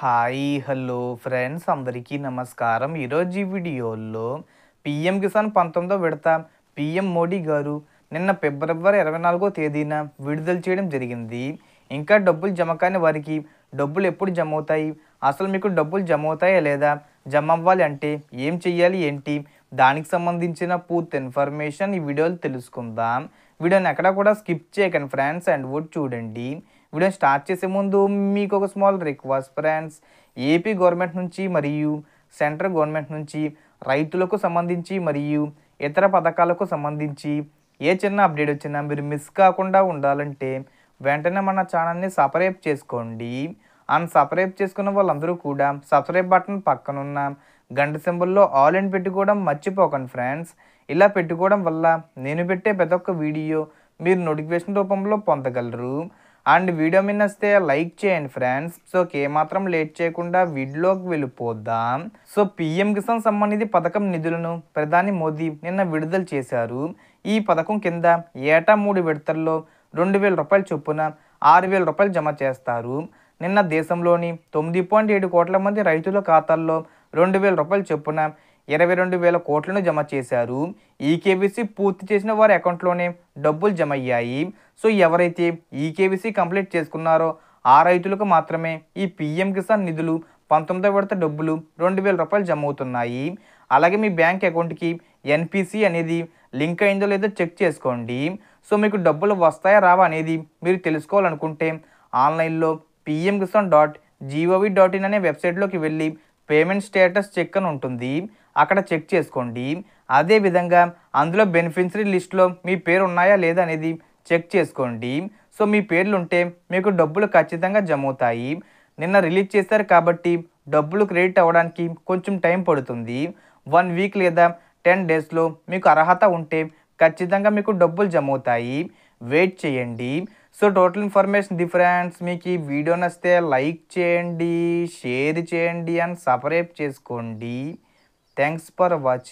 Hi hello friends అందరికీ నమస్కారం. ఈరోజు ఈ వీడియోలో పీఎం కిసాన్ 19వ విడత పీఎం మోడీ గారు నిన్న ఫిబ్రవరి 24వ తేదీన విడుదల చేయడం జరిగింది. ఇంకా డబ్బులు జమ కాని వారికి డబ్బులు ఎప్పుడు జమ అవుతాయి, అసలు మీకు డబ్బులు జమ అవుతాయా లేదా, జమ అవ్వాలి అంటే ఏం చెయ్యాలి ఏంటి, దానికి సంబంధించిన పూర్తి ఇన్ఫర్మేషన్ ఈ వీడియోలో తెలుసుకుందాం. వీడియోని ఎక్కడ కూడా స్కిప్ చేయకండి ఫ్రెండ్స్, అండ్ వుడ్ చూడండి. వీడియో స్టార్ట్ చేసే ముందు మీకు ఒక small request friends, AP government నుంచి మరియు సెంట్రల్ గవర్నమెంట్ నుంచి రైతులకు సంబంధించి మరియు ఇతర పథకాలకు సంబంధించి ఏ చిన్న అప్డేట్ వచ్చినా మీరు మిస్ కాకుండా ఉండాలంటే వెంటనే మన ఛానల్ని సబ్స్క్రైబ్ చేసుకోండి. అండ్ సబ్స్క్రైబ్ చేసుకున్న వాళ్ళందరూ కూడా సబ్స్క్రైబ్ బటన్ పక్కనున్న గంట సింబల్లో ఆల్ అని పెట్టుకోవడం మర్చిపోకండి ఫ్రెండ్స్. ఇలా పెట్టుకోవడం వల్ల నేను పెట్టే ప్రతి ఒక్క వీడియో మీరు నోటిఫికేషన్ రూపంలో పొందగలరు. అండ్ వీడియో మీద నచ్చితే లైక్ చేయండి ఫ్రెండ్స్. సో ఏమాత్రం లేట్ చేయకుండా వీడియోలోకి వెళ్ళిపోదాం. సో పీఎం కిసాన్ సమ్మాన్ నిధి పథకం నిధులను ప్రధాని మోదీ నిన్న విడుదల చేశారు. ఈ పథకం కింద ఏటా 3 విడతల్లో 2,000 రూపాయల చొప్పున 6,000 రూపాయలు జమ చేస్తారు. నిన్న దేశంలోని 9.7 కోట్ల మంది రైతుల ఖాతాల్లో 2,000 రూపాయల చొప్పున 22,000 కోట్లను జమ చేశారు. ఈకేవీసీ పూర్తి చేసిన వారి అకౌంట్లోనే డబ్బులు జమ అయ్యాయి. సో ఎవరైతే ఈకేవీసీ కంప్లీట్ చేసుకున్నారో ఆ రైతులకు మాత్రమే ఈ పీఎం కిసాన్ నిధులు 19వ విడత డబ్బులు 2,000 రూపాయలు జమ అవుతున్నాయి. అలాగే మీ బ్యాంక్ అకౌంట్కి ఎన్పిసి అనేది లింక్ అయిందో లేదో చెక్ చేసుకోండి. సో మీకు డబ్బులు వస్తాయా రావా అనేది మీరు తెలుసుకోవాలనుకుంటే ఆన్లైన్లో pmkisan.gov.in అనే వెబ్సైట్లోకి వెళ్ళి పేమెంట్ స్టేటస్ చెక్ అని ఉంటుంది, అక్కడ చెక్ చేసుకోండి. అదేవిధంగా అందులో బెనిఫిషరీ లిస్ట్లో మీ పేరు ఉన్నాయా లేదా అనేది చెక్ చేసుకోండి. సో మీ పేర్లు ఉంటే మీకు డబ్బులు ఖచ్చితంగా జమ అవుతాయి. నిన్న రిలీజ్ చేశారు కాబట్టి డబ్బులు క్రెడిట్ అవ్వడానికి కొంచెం టైం పడుతుంది. 1 వీక్ లేదా 10 డేస్లో మీకు అర్హత ఉంటే ఖచ్చితంగా మీకు డబ్బులు జమ అవుతాయి. వెయిట్ చేయండి. సో టోటల్ ఇన్ఫర్మేషన్ డిఫరెన్స్ మీకు ఈ వీడియో నచ్చితే లైక్ చేయండి, షేర్ చేయండి అండ్ సబ్స్క్రైబ్ చేసుకోండి. Thanks for watching.